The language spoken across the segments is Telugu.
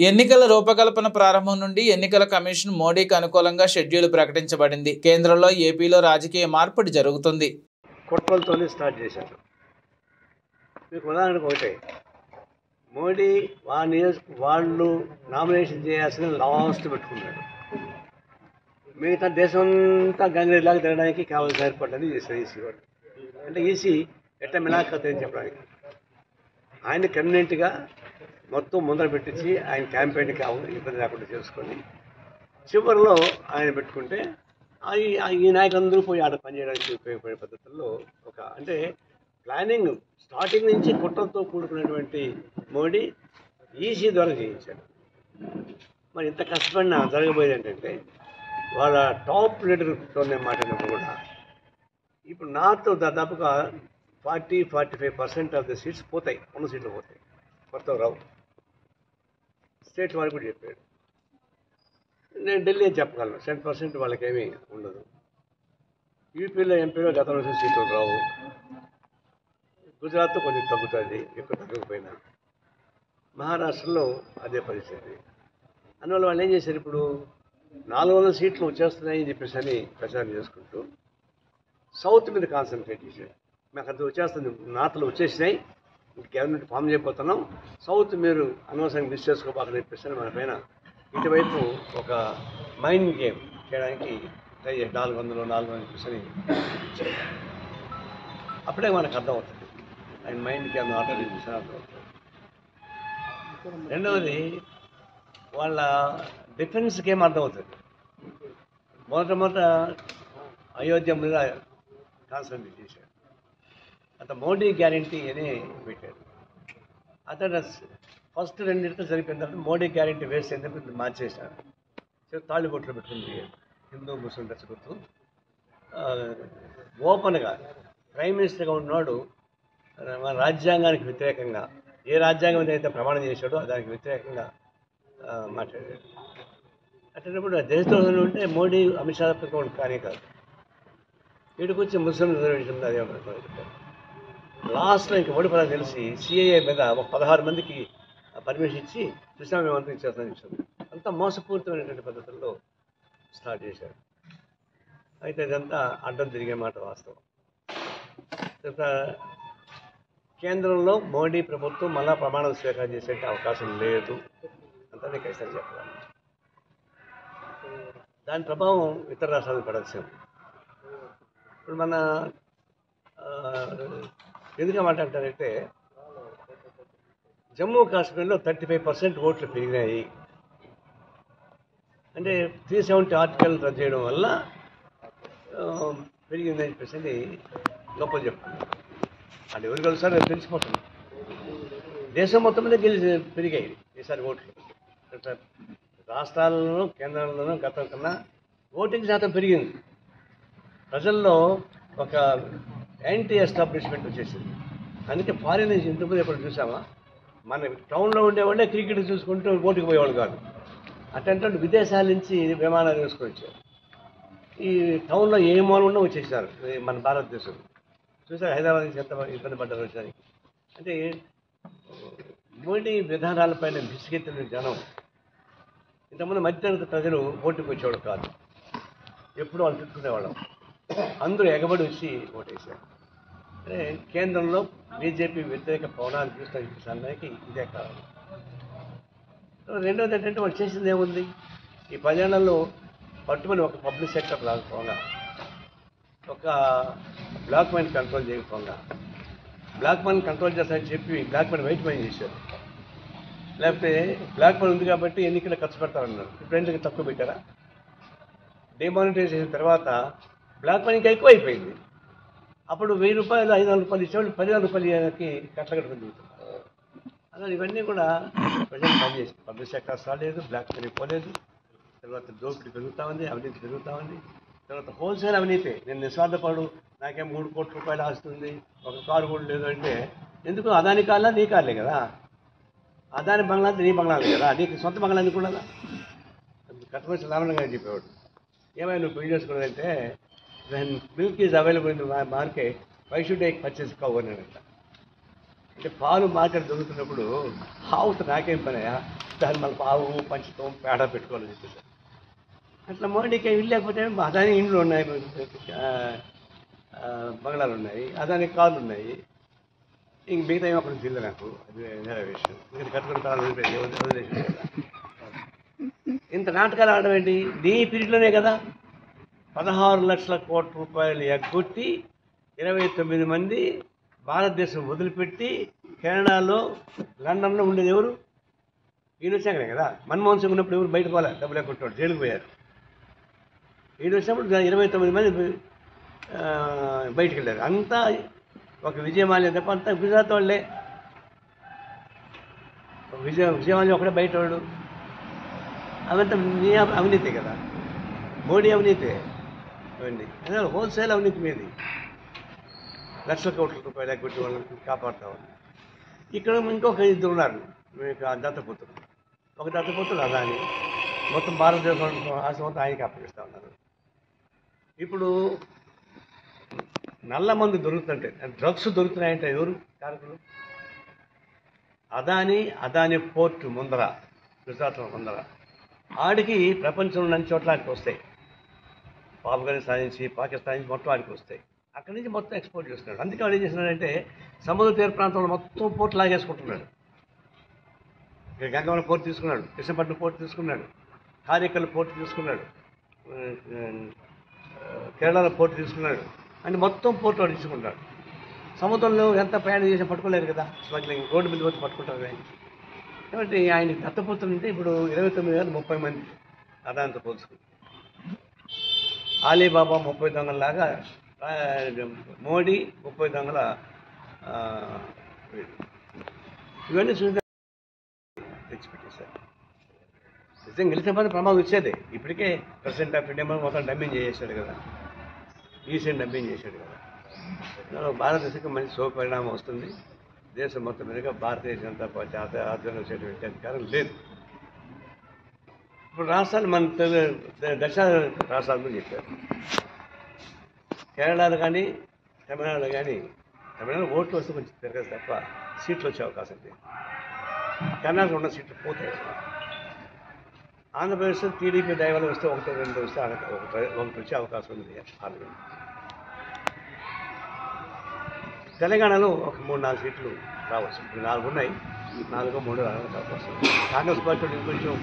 ఎన్నికల రూపకల్పన ప్రారంభం నుండి ఎన్నికల కమిషన్ మోడీకి అనుకూలంగా షెడ్యూల్ ప్రకటించబడింది. కేంద్రంలో ఏపీలో రాజకీయ మార్పిడి జరుగుతుంది. కుట్రలతోనే స్టార్ట్ చేశారు. మీకు ఉదాహరణకు ఒకటే, మోడీ వాళ్ళు నామినేషన్ చేయాల్సిన లాస్ట్ పెట్టుకున్నాడు. మిగతా దేశం అంతా గంగరేలాగా తిరగడానికి కావాల్సిన ఏర్పాట్లన్నీ చేశారు ఈసీ వాళ్ళు. అంటే ఈసీ ఎట్లా మిలాఖత్ అని చెప్పడానికి ఆయన కన్వీనెంట్గా మొత్తం ముందర పెట్టించి ఆయన క్యాంపెయిన్కి ఇబ్బంది లేకుండా చేసుకొని చివరిలో ఆయన పెట్టుకుంటే ఈ నాయకులందరూ పోయి ఆడ పనిచేయడానికి ఉపయోగపడే పద్ధతుల్లో అంటే ప్లానింగ్ స్టార్టింగ్ నుంచి కుట్రలతో కూడుకున్నటువంటి మోడీ ఈసీ ద్వారా చేయించాడు. మరి ఇంత కష్టపడినా జరగబోయేది ఏంటంటే వాళ్ళ టాప్ లీడర్తో మాట్లాడినప్పుడు కూడా ఇప్పుడు నార్త్ దాదాపుగా 40-45% ఆఫ్ ద సీట్స్ పోతాయి, ఉన్న సీట్లు పోతాయి, మొత్తం రావు. స్టేట్ వాళ్ళు కూడా చెప్పాడు. నేను ఢిల్లీ అని చెప్పగలను, 10% వాళ్ళకేమీ ఉండదు. యూపీలో ఎంపీలో గతంలో వచ్చిన సీట్లు రావు. గుజరాత్లో కొంచెం తగ్గుతుంది, ఎక్కువ తగ్గకపోయినా. మహారాష్ట్రలో అదే పరిస్థితి. అందువల్ల వాళ్ళు ఏం చేశారు, ఇప్పుడు 400 సీట్లు వచ్చేస్తున్నాయని చెప్పేసి అని ప్రచారం చేసుకుంటూ సౌత్ మీద కాన్సన్ట్రేట్ చేశారు. మాకు అది వచ్చేస్తుంది, నార్త్లో వచ్చేసినాయి, గవర్నమెంట్ ఫామ్ చేయబోతున్నాం, సౌత్ మీరు అనవసరంగా మిస్ చేసుకోబాకని చెప్పేసి మన పైన ఇటువైపు ఒక మైండ్ గేమ్ చేయడానికి ట్రై చేసి 400 చెప్పేసి అప్పుడే మనకు అర్థమవుతుంది ఆయన మైండ్ గేమ్ ఆర్డర్ చేసిన అర్థమవుతుంది. రెండవది వాళ్ళ డిఫెన్స్ గేమ్ అర్థమవుతుంది. మొదట అయోధ్య మీద కాన్సన్ట్రేట్ చేశాడు. అంత మోడీ గ్యారంటీ అని పెట్టాడు. అతను ఫస్ట్ 2 ఇట్లు సరిపోయిన తర్వాత మోడీ గ్యారంటీ వేస్ట్ అయినప్పుడు మార్చేశారు. తాళిబొట్లు పెట్టుకుంది హిందూ ముస్లిం దర్శకుతూ ఓపెన్గా ప్రైమ్ మినిస్టర్గా ఉన్నవాడు మన రాజ్యాంగానికి వ్యతిరేకంగా ఏ రాజ్యాంగం మీద అయితే ప్రమాణం చేశాడో దానికి వ్యతిరేకంగా మాట్లాడాడు. అట్టినప్పుడు దేశద్రోహులు ఉంటే మోడీ అమిత్ షా వాళ్ళు కానీ కాదు. వీడికి వచ్చి ముస్లిం రిజర్వేషన్ అదే చెప్పారు. లాస్ట్లో ఇంక ఓడిపోదా తెలిసి సిఐఏ మీద ఒక 16 మందికి పర్మిషన్ ఇచ్చి చూసినా మేమంతా ఇచ్చేస్తామని ఇచ్చాము. అంతా మోసపూరితమైనటువంటి పద్ధతుల్లో స్టార్ట్ చేశారు. అయితే ఇదంతా అడ్డం తిరిగే మాట వాస్తవం. కేంద్రంలో మోడీ ప్రభుత్వం మళ్ళా ప్రమాణం స్వీకారం చేసే అవకాశం లేదు అంతా నీకు అయితే చెప్పాలి. దాని ప్రభావం ఇతర రాష్ట్రాలకు పడాల్సింది. ఇప్పుడు మన ఎందుకు మాట్లాడతారంటే జమ్మూ కాశ్మీర్లో 35% ఓట్లు పెరిగినాయి. అంటే 370 ఆర్టికల్ రద్దు చేయడం వల్ల పెరిగిందని చెప్పేసి గొప్పలు చెప్తున్నారు. అది ఎవరు కలిసారో తెలిసిపోతుంది. దేశం మొత్తం మీద పెరిగాయి ఈసారి ఓట్లు. రాష్ట్రాల్లోనూ కేంద్రంలోనూ గతం కన్నా ఓటింగ్ శాతం పెరిగింది. ప్రజల్లో ఒక యాంటీ ఎస్టాబ్లిష్మెంట్ వచ్చేసింది. అందుకే ఫారిన్ నుంచి ఇంతకుముందు ఎప్పుడు చూసామా, మన టౌన్లో ఉండేవాళ్ళే క్రికెట్ చూసుకుంటూ ఓటుకు పోయేవాళ్ళు కాదు. అట్లాంటి విదేశాల నుంచి విమానాలు వేసుకొని వచ్చారు. ఈ టౌన్లో ఏ మూల ఉన్నా వచ్చేసారు మన భారతదేశం. చూసారు హైదరాబాద్ నుంచి ఎంత ఇబ్బంది పడ్డారు వచ్చారు. అంటే మోడీ విధానాలపైన విసిగెత్తిన జనం. ఇంతకుముందు మధ్యతరగతి ప్రజలు ఓటుకు వచ్చేవాడు కాదు, ఎప్పుడు వాళ్ళు తిట్టుకునేవాళ్ళం. అందరూ ఎగబడి వచ్చి ఓటేశారు. అంటే కేంద్రంలో బీజేపీ వ్యతిరేక పవనాలు చూస్తానికి ఇదే కారణం. రెండవది ఏంటంటే వాళ్ళు చేసింది ఏముంది, ఈ 10 ఏళ్లలో పట్టుమని ఒక పబ్లిక్ సెక్టర్ రాకపోగా, ఒక బ్లాక్ మనీ కంట్రోల్ చేయకపోగా, బ్లాక్ మనీ కంట్రోల్ చేస్తారని చెప్పి బ్లాక్ మనీ వైట్ మనీ చేశారు. లేకపోతే బ్లాక్ మనీ ఉంది కాబట్టి ఎన్నికలు ఖర్చు పెడతారన్నారు. ఇప్పుడు ఎందుకు తక్కువ పెట్టారా? డిమానిటైజ్ చేసిన తర్వాత బ్లాక్ మనీకి ఎక్కువ అయిపోయింది. అప్పుడు 1000 రూపాయలు 500 రూపాయలు ఇచ్చేవాళ్ళు 10,000 రూపాయలకి కట్టగట్టుకుని దిగుతున్నారు. అలా ఇవన్నీ కూడా ప్రజలు పనిచేసి పబ్లిక్ సెక్టర్ రాలేదు, బ్లాక్ మనీ పోలేదు. తర్వాత దోపిడీ పెరుగుతూ ఉంది, అవినీతి పెరుగుతూ ఉంది. తర్వాత హోల్సేల్ అవినీతి. నేను నిస్వార్థపడు, నాకేం 3 కోట్ల రూపాయలు ఆస్తుంది, ఒక కారు కూడా లేదు అంటే ఎందుకు? అదాని కార్లా నీ కార్లే కదా, అదాని బంగ్లా నీ బంగ్లాలే కదా, నీకు సొంత బంగ్లా ఎందుకు కూడా కట్టవలసిన లాభంగా చెప్పేవాడు. ఏమైనా నువ్వు పెళ్లి చేసుకున్నదంటే when milk is available in market why should I purchase cow అన్నాడంట. అంటే పాలు మార్కెట్ దొరుకుతున్నప్పుడు ఆవుతో నాకేం పనయా, దాన్ని మళ్ళీ ఆవు పంచతం పేడ పెట్టుకోవాలని చెప్పేసి. అట్లా మోడీకి ఇల్లు లేకపోతే అదాని ఇండ్లు ఉన్నాయి, బంగ్లాలు ఉన్నాయి, అదాని కార్లు ఉన్నాయి, ఇంక మిగతా ఏమో అక్కడ తెలియదు నాకు, అది వేరే విషయం. ఇంకా కట్టుకుని కాలం వదిలేసి ఇంత నాటకాలు ఆడడం ఏంటి? నీ పీరియడ్లోనే కదా 16 లక్షల కోట్ల రూపాయలు ఎగ్గొట్టి 29 మంది భారతదేశం వదిలిపెట్టి కెనడాలో, లండన్లో ఉండేది ఎవరు? ఈయన వచ్చాకనే కదా. మన్మోహన్ సింగ్ ఉన్నప్పుడు ఎవరు బయట పోలే, డబ్బులు ఎక్కొట్టాడు, జైలుకు పోయారు. ఈయన వచ్చినప్పుడు 29 మంది బయటికి వెళ్ళారు. అంతా ఒక విజయమాల్యం తప్ప అంతా గుజరాత్ వాళ్ళే. విజయమాల్యం ఒకటే బయట వాడు. అవంతా నీ అవినీతి కదా, మోడీ అవినీతి అవన్నీ. అదే హోల్సేల్ అవినీతి మీది. లక్షల కోట్ల రూపాయలు ఎగ్గొట్టి వాళ్ళని కాపాడుతామని. ఇక్కడ ఇంకొక ఇద్దరు ఉన్నారు, మీకు దత్తపుత్రులు. ఒక దత్తపుత్రులు అదాని, మొత్తం భారతదేశం ఆశ మొత్తం ఆయనకి అప్పగిస్తూ ఉన్నారు. ఇప్పుడు నల్ల మందు దొరుకుతుంటే, డ్రగ్స్ దొరుకుతున్నాయంటే ఎవరు కారకులు? అదాని పోర్టు ముందర, గుజరాత్ ముందర. ఆడికి ప్రపంచంలో అన్ని చోట్ల ఆడికి వస్తాయి. ఆఫ్ఘనిస్తాన్ నుంచి, పాకిస్తాన్ నుంచి మొత్తం ఆడికి వస్తాయి. అక్కడి నుంచి మొత్తం ఎక్స్పోర్ట్ చేస్తున్నాడు. అందుకే వాడు ఏం చేస్తున్నాడంటే సముద్ర తీర ప్రాంతంలో మొత్తం పోర్టు లాగేసుకుంటున్నాడు. ఇక్కడ గంగవరం పోర్టు తీసుకున్నాడు, కృష్ణపట్నం పోర్టు తీసుకున్నాడు, కారేకల్ పోర్టు తీసుకున్నాడు, కేరళలో పోర్టు తీసుకున్నాడు. అంటే మొత్తం పోర్టు వాడు తీసుకుంటాడు. సముద్రంలో ఎంత ప్రయాణం చేసి పట్టుకోలేదు కదా, స్మగ్లింగ్ రోడ్డు మీద వచ్చి పట్టుకుంటారు ఆయన. కాబట్టి ఆయన దత్తపుత్రులు అంటే ఇప్పుడు 29,030 మంది అదానితో పోల్చుకుంది. అలీబాబా 30 దొంగలలాగా మోడీ 30 దొంగల ఇవన్నీ చూసి తెచ్చిపెట్టేశారు. నిజంగా గెలిచిన పని ప్రమాదం వచ్చేది. ఇప్పటికే ప్రెసిడెంట్ ఆఫ్ ఇండియా మొత్తం డబ్బింగ్ చేసేసాడు కదా, ఈసీని డబ్బింగ్ చేశాడు కదా. భారతదేశానికి మంచి శుభ పరిణామం వస్తుంది. దేశం మొత్తం మీదుగా భారతీయ జనతా పార్టీ ఆధ్వర్యంలో వచ్చేటువంటి అధికారం లేదు. ఇప్పుడు రాష్ట్రాలు మన దక్షిణ రాష్ట్రాలను చెప్పారు. కేరళలో కానీ తమిళనాడులో కానీ, తమిళనాడు ఓట్లు వస్తే కొంచెం తిరగదు తప్ప సీట్లు వచ్చే అవకాశం లేదు. కర్ణాటక ఉన్న సీట్లు పోతాయి. ఆంధ్రప్రదేశ్లో టీడీపీ దయవల్ల వస్తే 1-2 వస్తే ఒకటి వచ్చే అవకాశం ఉంది. తెలంగాణలో ఒక 3-4 సీట్లు రావచ్చు. ఇప్పుడు 4 ఉన్నాయి, 4-3 రావడానికి అవకాశం. కాంగ్రెస్ పార్టీ ఇంకొంచెం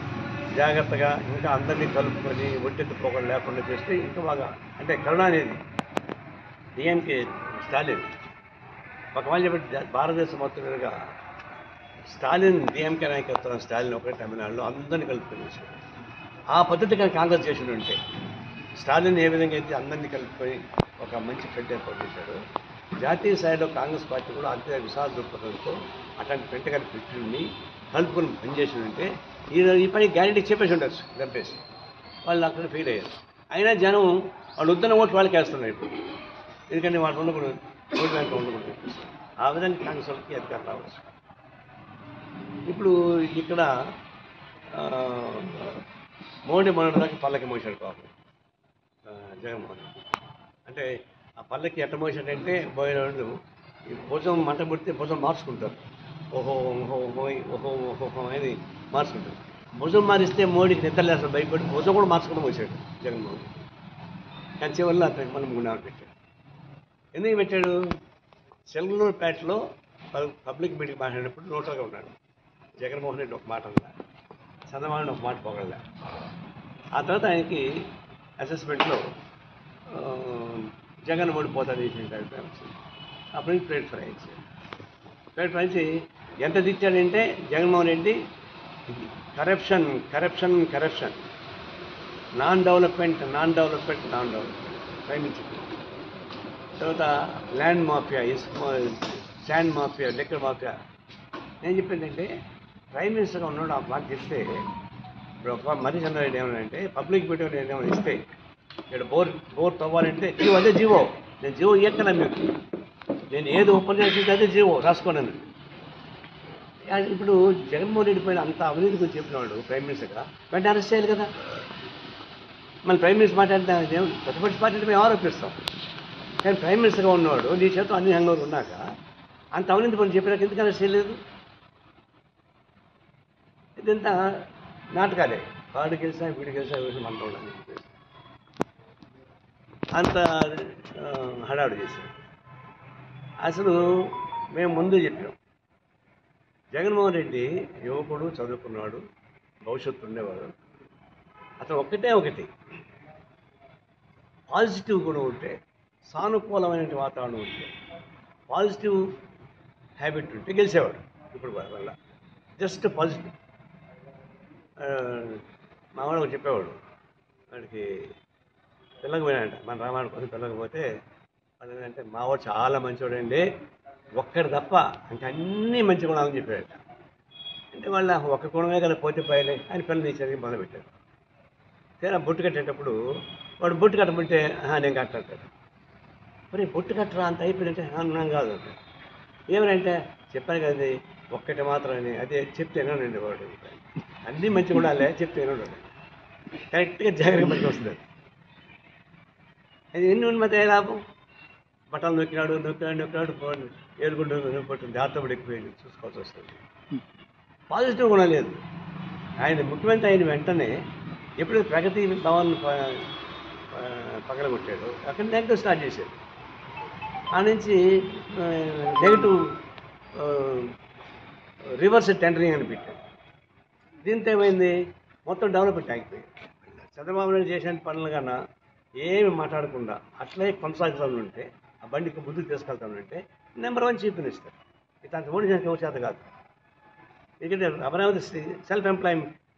జాగ్రత్తగా ఇంకా అందరినీ కలుపుకొని ఒట్టెత్తుపోకుండా లేకుండా చేస్తే ఇంకా బాగా. అంటే కరుణానిధి, డిఎంకే స్టాలిన్, ఒకవేళ చెప్పి భారతదేశం మొత్తం మీదుగా స్టాలిన్, డిఎంకే నాయకత్వం స్టాలిన్ ఒకటే తమిళనాడులో అందరినీ కలుపుకొని ఆ పద్ధతి కానీ కాంగ్రెస్ చేసి ఉంటే, స్టాలిన్ ఏ విధంగా అయితే అందరినీ కలుపుకొని ఒక మంచి ఫ్రంట్ ఏర్పాటు చేశాడు, జాతీయ స్థాయిలో కాంగ్రెస్ పార్టీ కూడా అంతే విశాల దృక్పథంతో అట్లాంటి ఫ్రంట్ కానీ పెట్టుకుని కలుపుకొని పనిచేసి ఉంటే ఈ పని గ్యారెంటీ చెప్పేసి ఉండొచ్చు. దెబ్బేసి వాళ్ళు అక్కడ ఫెయిల్ అయ్యారు. అయినా జనం వాళ్ళు వద్దన్న ఓట్లు వాళ్ళకి వేస్తున్నారు ఇప్పుడు. ఎందుకంటే వాళ్ళు ఉండకూడదు, ఓటు బ్యాంక్ ఉండకూడదు. ఆ విధంగా కాంగ్రెస్ వాళ్ళకి అధికారం రావచ్చు. ఇప్పుడు ఇక్కడ మోడీ మొన్నటిదాకా పల్లకి మోసాడు పాపం జగన్మోహన్. అంటే ఆ పల్లకి ఎట్ట మోసాడంటే పోయేవాళ్ళు ఈ భుజం మంట పుడితే భుజం మార్చుకుంటారు. ఓహో ఓహో ఓహో ఓహో ఓహో అని మార్చుకుంటారు. భుజం మారిస్తే మోడీకి నిద్రలేస్తారు భయపడి భుజం కూడా మార్చుకుంటూ వచ్చాడు జగన్మోహన్. కానీ చివరిలో అతనికి మనం గుణాలు పెట్టాడు. ఎందుకు పెట్టాడు? చెల్లూరుపేటలో పబ్లిక్ మీటింగ్ మాట్లాడినప్పుడు నోటర్గా ఉన్నాడు. జగన్మోహన్ రెడ్డి ఒక మాట అన్నా, చంద్రబాబు ఒక మాట పోగలలే. ఆ తర్వాత ఆయనకి అసెస్మెంట్లో జగన్ ఓడిపోతుంది అభిప్రాయం వచ్చింది. అప్పుడు నుంచి ప్లేట్ ఫ్రై ఇచ్చాడు. ప్లేట్ ఫ్రై ఇచ్చి ఎంత తెచ్చాడంటే Jaganmohan Reddy corruption corruption corruption, non development prime minister. తర్వాత land mafia, sand mafia, liquor mafia. నేను చెప్పిందంటే ప్రైమ్ మినిస్టర్గా ఉన్నాడు ఆ మాట చెప్తే, ఇప్పుడు ఒక మర్రి చంద్రారెడ్డి ఏమన్నాడంటే పబ్లిక్ మీటింగ్ ఏమైనా ఇస్తే ఇక్కడ బోర్ తవ్వాలంటే జీవో, అదే జీవో, నేను జీవో ఇయ్యక్కనా మీకు, నేను ఏది ఓపెన్ చేసి అదే జీవో రాసుకోనని. ఇప్పుడు జగన్మోహన్ రెడ్డి పైన అంత అవినీతి గురించి చెప్పినవాడు ప్రైమ్ మినిస్టర్గా వెంటనే అరెస్ట్ చేయాలి కదా. మళ్ళీ ప్రైమ్ మినిస్టర్ మాట్లాడితే ప్రతిపక్ష పార్టీ మేము ఆరోపిస్తాం. కానీ ప్రైమ్ మినిస్టర్గా ఉన్నవాడు నీ చేత అన్ని హ్యాంగ్ ఉన్నాక అంత అవినీతి పని చెప్పినాక ఎందుకు అరెస్ట్ చేయలేదు? ఇదంతా నాటకాలే. వాడు గెలిచా వీడు గెలిచా వీడు మనతో ఉండాలని చెప్పేసి అంత హడావుడి చేశారు. అసలు మేము ముందు చెప్పాం, జగన్మోహన్ రెడ్డి యువకుడు, చదువుకున్నాడు, భవిష్యత్తు ఉండేవాడు. అతను ఒకటి పాజిటివ్ కూడా ఉంటే, సానుకూలమైన వాతావరణం ఉంటే, పాజిటివ్ హ్యాబిట్ ఉంటే గెలిచేవాడు. ఇప్పుడు వల్ల జస్ట్ పాజిటివ్. మా వాడు చెప్పేవాడు, వాడికి పిల్లకి పోయినాడంట, మన రామాయణ కోసం పిల్లకి పోతే వాళ్ళు ఏంటంటే మావాడు చాలా మంచివాడండి, ఒక్కడు తప్ప అంటే అన్నీ మంచి గుణాలని చెప్పాడు. అంటే వాళ్ళ ఒక్క గుణమే కదా పోతే పోయలే ఆయన పిల్లలు తీసేది మొదలుపెట్టారు. తీరా బొట్టు కట్టేటప్పుడు వాడు బొట్టు కట్టమంటే నేను కట్టాడు. మరి బొట్టు కట్టరా అంత అయిపోయిందంటే నేను కాదు అంట. ఏమనంటే చెప్పాను కదండి ఒక్కటి మాత్రమే, అదే చెప్తే వినండి వాడు, అన్నీ మంచి గుణాలే చెప్తే వినడు, కరెక్ట్గా జాగ్రత్తగా మంచిగా వస్తుంది. అది ఎన్ని ఉన్నది ఏ లాభం? బట్టలు నొక్కినాడు ఏలుగుండు పట్టింది, దాంతో కూడా ఎక్కువ చూసుకోవాల్సి వస్తుంది. పాజిటివ్ కూడా లేదు. ఆయన ముఖ్యమంత్రి అయిన వెంటనే ఎప్పుడైతే ప్రగతి భవన్ పగలగొట్టాడు, అక్కడ నెగిటివ్ స్టార్ట్ చేశాడు. ఆ నుంచి నెగిటివ్ రివర్స్ టెండరింగ్ అని పెట్టాడు. దీంతో ఏమైంది, మొత్తం డెవలప్మెంట్ ఆగిపోయింది. చంద్రబాబు నాయుడు చేసిన పనులు కన్నా ఏమి మాట్లాడకుండా అట్లే కొనసాగుతూ ఉంటే, ఆ బండికి ముందుకు తీసుకెళ్తానంటే నెంబర్ 1 చీఫ్ మినిస్టర్. ఇట్లాంటి ఓడి చేయడానికి ఎవరి చేత కాదు. ఎందుకంటే అమరావతి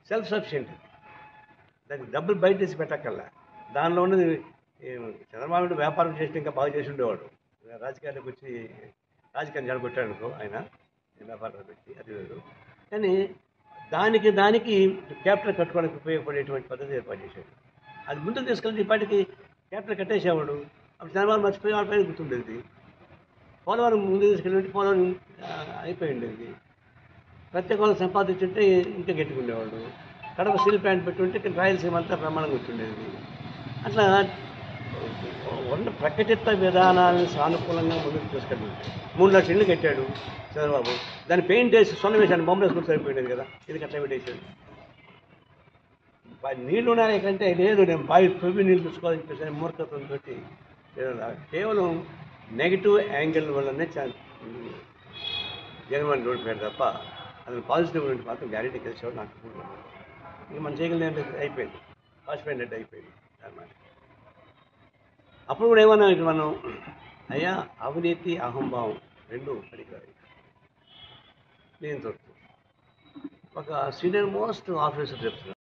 సెల్ఫ్ సఫిషియెంట్, దానికి డబ్బులు బయట తీసి పెట్టక్కల్లా. దానిలో ఉన్నది చంద్రబాబు నాయుడు వ్యాపారం చేసి ఇంకా బాగా చేసి ఉండేవాడు. రాజకీయాలకు వచ్చి రాజకీయం జడగొట్టాడు అనుకో ఆయన, వ్యాపారాలు పెట్టి అది లేదు. కానీ దానికి క్యాపిటల్ కట్టుకోవడానికి ఉపయోగపడేటువంటి పద్ధతి ఏర్పాటు చేశాడు. అది ముందుకు తీసుకెళ్ళి ఇప్పటికి క్యాపిటల్ కట్టేసేవాడు. అప్పుడు చంద్రబాబు మర్చిపోయి వాళ్ళ పైన గుర్తుండేది. పోలవరం ముందు తీసుకెళ్ళి పోలవరం అయిపోయి ఉండేది. ప్రత్యేక వాళ్ళు సంపాదించుంటే ఇంకా గట్టికుండేవాడు. కడప స్టీల్ ప్లాంట్ పెట్టుంటే రాయలసీమ అంతా ప్రమాణంగా వచ్చిండేది. అట్లా ఉన్న ప్రకటిత విధానాలను సానుకూలంగా ముందుకు తీసుకెళ్ళి 3 లక్షల ఇళ్ళు కట్టాడు చంద్రబాబు. దాన్ని పెయింట్ వేసి సొన్న వేసాడు, బొమ్మలు వేసుకుని సరిపోయింది కదా, ఇది కట్ట పెట్టేసాడు. నీళ్లు ఉన్నాయి కంటే లేదు, నేను బావి తొవ్వి నీళ్ళు చూసుకోవాలని చెప్పేసి మూర్ఖత్వంతో కేవలం నెగిటివ్ యాంగిల్ వల్లనే జగన్మోహన్ రోడ్డు పేరు తప్ప అతను పాజిటివ్ నుండి మాత్రం గ్యారెంటీ కలిసేవాడు నాకు కూడా. ఇంకా మనం చేయగలిగిన అయిపోయింది, పాసిపోయినట్టు అయిపోయింది అన్నమాట. అప్పుడు కూడా ఏమన్నా మనం అయ్యా అవినీతి అహంభావం 2 పనికిరాయి. నేను ఒక సీనియర్ మోస్ట్ ఆఫీసర్ చెప్తున్నాను.